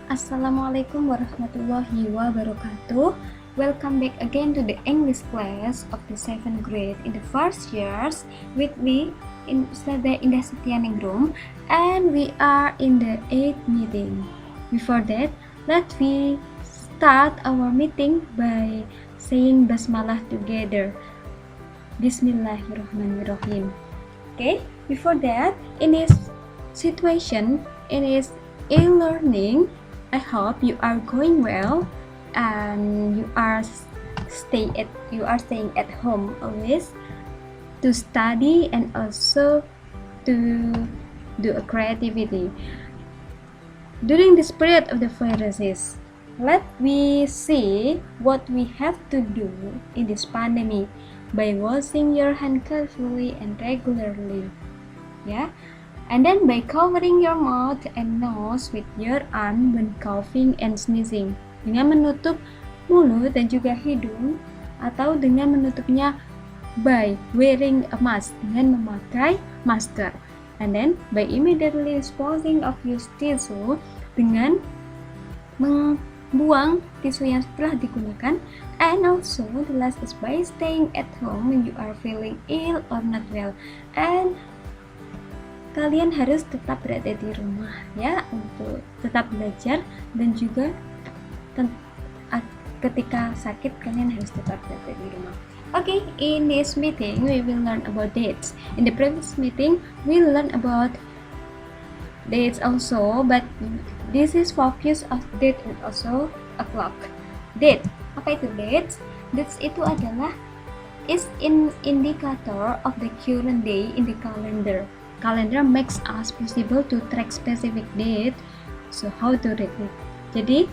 Assalamualaikum warahmatullahi wabarakatuh. Welcome back again to the English class of the 7th grade in the first years with me in Ustazah Indah Setianingrum, and we are in the 8th meeting. Before that, let we start our meeting by saying basmalah together. Bismillahirrahmanirrahim. Okay, before that, in this situation, in this e-learning, I hope you are going well and you are staying at home always to study and also to do a creativity. During this period of the viruses, let we see what we have to do in this pandemic by washing your hand carefully and regularly. Yeah. And then by covering your mouth and nose with your arm when coughing and sneezing, dengan menutup mulut dan juga hidung, atau dengan menutupnya by wearing a mask, dengan memakai masker. And then by immediately disposing of used tissue, dengan membuang tisu yang telah digunakan. And also the last is by staying at home when you are feeling ill or not well. And kalian harus tetap berada di rumah ya, untuk tetap belajar, dan juga ketika sakit kalian harus tetap berada di rumah. Okay, in this meeting we will learn about dates. In the previous meeting we learn about dates also, but this is focus of date and also a clock. Date, apa itu dates? Dates itu adalah is an indicator of the current day in the calendar. Calendar makes us possible to track specific date. So how to read it? Jadi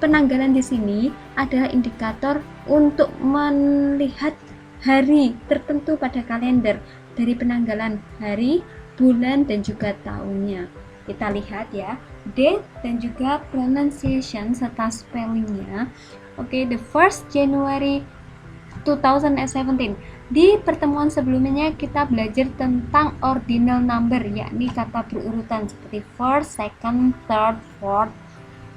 penanggalan di sini adalah indikator untuk melihat hari tertentu pada kalender dari penanggalan hari, bulan, dan juga tahunnya. Kita lihat ya, date dan juga pronunciation serta spellingnya. Okay, the 1st January 2017. Di pertemuan sebelumnya kita belajar tentang ordinal number, yakni kata berurutan seperti first, second, third, fourth,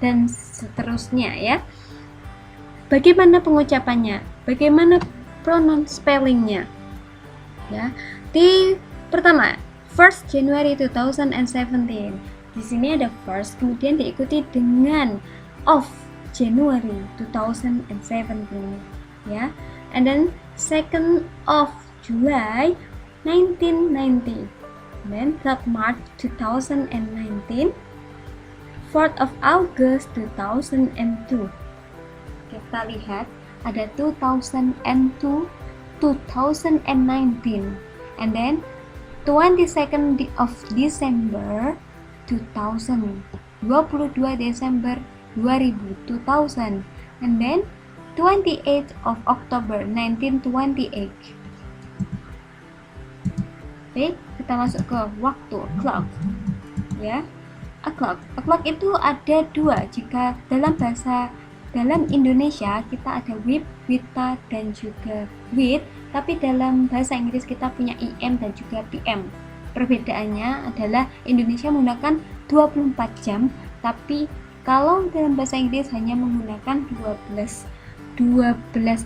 dan seterusnya ya. Bagaimana pengucapannya? Bagaimana spellingnya? Ya. Di pertama, 1st January 2017. Di sini ada first, kemudian diikuti dengan of January 2017 ya. And then 2nd of July 1990, then 3rd March 2019, 4th of August 2002. Kita lihat ada 2002, 2019, and then 22nd of December 2000, 22 Desember 2000, and then 28th of October 1928. Oke, kita masuk ke waktu, clock. Ya, a clock. A clock itu ada dua. Jika dalam Indonesia kita ada whip, wita, dan juga wit. Tapi dalam bahasa Inggris kita punya IM dan juga PM. Perbedaannya adalah Indonesia menggunakan 24 jam, tapi kalau dalam bahasa Inggris hanya menggunakan 12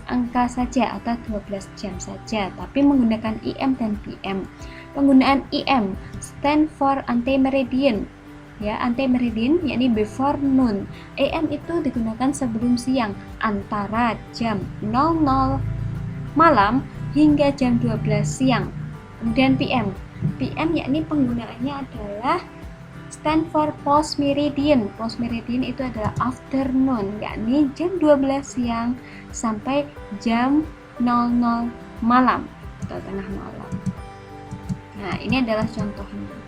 angka saja atau 12 jam saja, tapi menggunakan IM dan PM. Penggunaan IM stand for antemeridian ya, antemeridian yakni before noon. AM itu digunakan sebelum siang, antara jam 00 malam hingga jam 12 siang. Kemudian PM yakni penggunaannya adalah stand for post meridian. Post meridian itu adalah afternoon, yakni jam 12 siang sampai jam 00 malam atau tengah malam. Nah, ini adalah contohnya.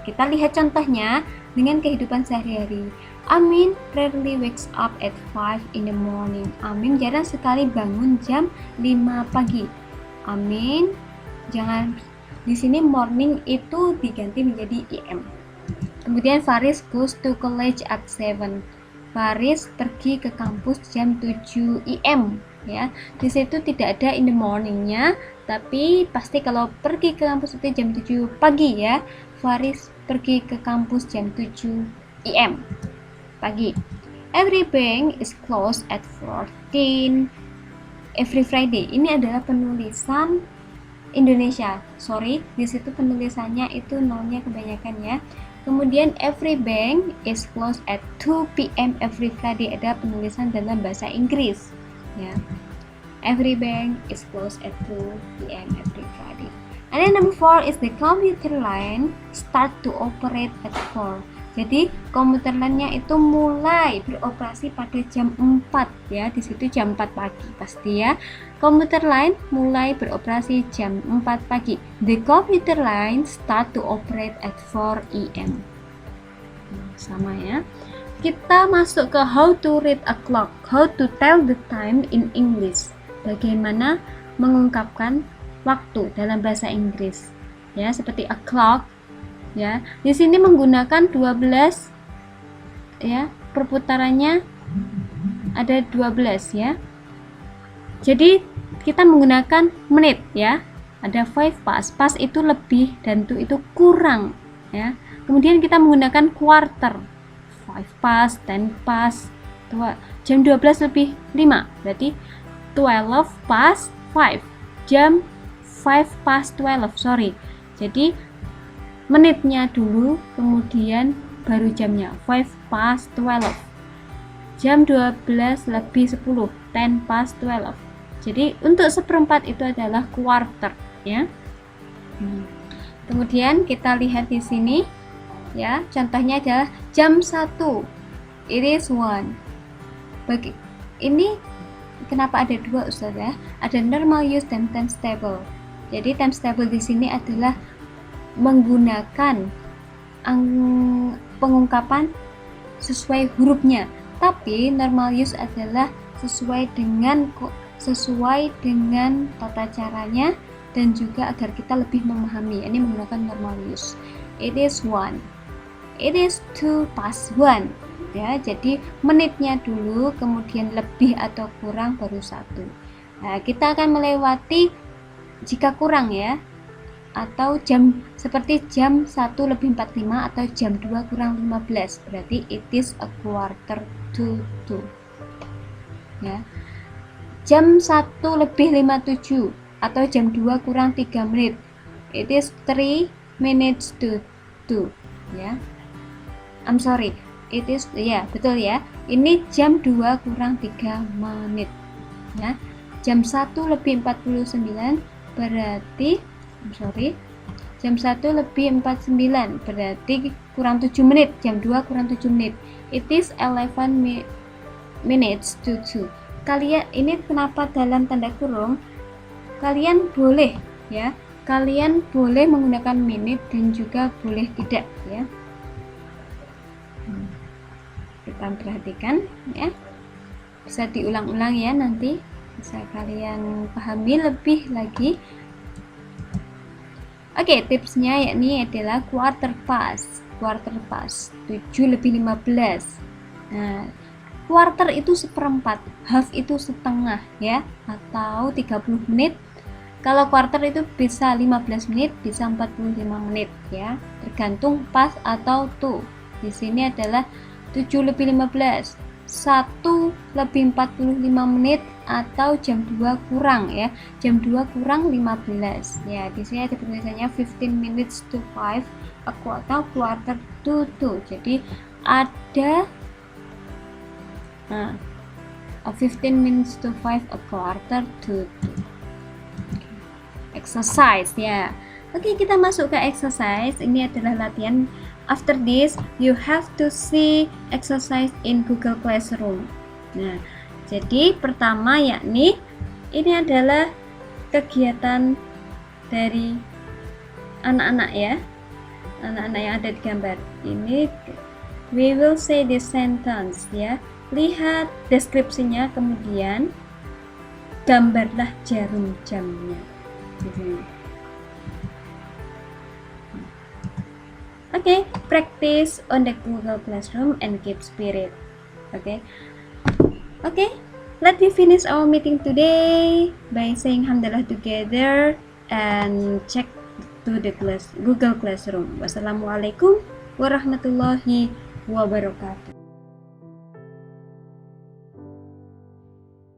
Kita lihat contohnya dengan kehidupan sehari-hari. Amin rarely wakes up at 5 in the morning. Amin jarang sekali bangun jam 5 pagi. Amin, jangan, di sini morning itu diganti menjadi IM. Kemudian Faris goes to college at 7. Faris pergi ke kampus jam 7 IM ya. Di situ tidak ada in the morning-nya, tapi pasti kalau pergi ke kampus itu jam 7 pagi ya. Faris pergi ke kampus jam 7 IM. pagi. Every bank is closed at 14 every Friday. Ini adalah penulisan Indonesia. Sorry, di situ penulisannya itu nolnya kebanyakan ya. Kemudian every bank is closed at 2 p.m. every Friday, ada penulisan dalam bahasa Inggris ya. Every bank is closed at 2 p.m. every Friday. And then number 4 is the commuter line start to operate at 4. Jadi komuter line-nya itu mulai beroperasi pada jam 4 ya. Di situ jam 4 pagi pasti ya. Commuter line mulai beroperasi jam 4 pagi. The commuter line start to operate at 4 a.m. Sama ya. Kita masuk ke how to read a clock, how to tell the time in English. Bagaimana mengungkapkan waktu dalam bahasa Inggris. Ya, seperti a clock. Ya, di sini menggunakan 12 ya, perputarannya ada 12 ya. Jadi kita menggunakan menit ya. Ada 5 past. Past itu lebih dan itu kurang ya. Kemudian kita menggunakan quarter. 5 past, 10 past, jam 12 lebih 5. Berarti 12 past 5. Jam 5 past 12, sorry. Jadi menitnya dulu, kemudian baru jamnya. 5 past 12. Jam 12 lebih 10, 10 past 12. Jadi untuk seperempat itu adalah quarter ya. Kemudian kita lihat di sini ya, contohnya adalah jam 1. It is 1. Bagi ini kenapa ada 2 Ustaz ya? Ada normal use dan times table. Jadi times table di sini adalah menggunakan pengungkapan sesuai hurufnya, tapi normal use adalah sesuai dengan tata caranya dan juga agar kita lebih memahami. Ini menggunakan normal use. It is 1. It is 2 past 1 ya. Jadi menitnya dulu, kemudian lebih atau kurang baru 1. Nah, kita akan melewati jika kurang ya, atau jam seperti jam 1 lebih 45 atau jam 2 kurang 15, berarti it is a quarter to 2 ya. Jam 1 lebih 57 atau jam 2 kurang 3 menit, it is 3 minutes to 2 ya. I'm sorry, it is ya, betul ya. Ini jam 2 kurang 3 menit ya. Jam 1 lebih 49 berarti jam 1 lebih 49 berarti kurang 7 menit. Jam 2 kurang 7 menit, it is 11 minutes to 2. Kalian ini kenapa dalam tanda kurung? Kalian boleh ya, kalian boleh menggunakan menit dan juga boleh tidak ya. Kita perhatikan ya, bisa diulang-ulang ya, nanti bisa kalian pahami lebih lagi. Oke, tipsnya yakni adalah quarter past 7 lebih 15. Nah, quarter itu seperempat, half itu setengah ya, atau 30 menit. Kalau quarter itu bisa 15 menit, bisa 45 menit ya, tergantung past atau to. Di sini adalah 7 lebih 15, 1 lebih 45 menit atau jam 2 kurang ya. Jam 2 kurang 15. Ya, di sini ada tulisannya 15 minutes to 5 atau quarter to 2. Jadi ada 15 minutes to 5 a quarter to 2. Exercise ya. Oke, kita masuk ke exercise. Ini adalah latihan. After this, you have to see exercise in Google Classroom. Nah, jadi pertama yakni ini adalah kegiatan dari anak-anak ya. Anak-anak yang ada di gambar. Ini we will say this sentence ya. Lihat deskripsinya, kemudian gambarlah jarum jamnya. Okay, practice on the Google Classroom and keep spirit. Okay, let me finish our meeting today by saying hamdalah together and check to the Google Classroom. Wassalamualaikum warahmatullahi wabarakatuh.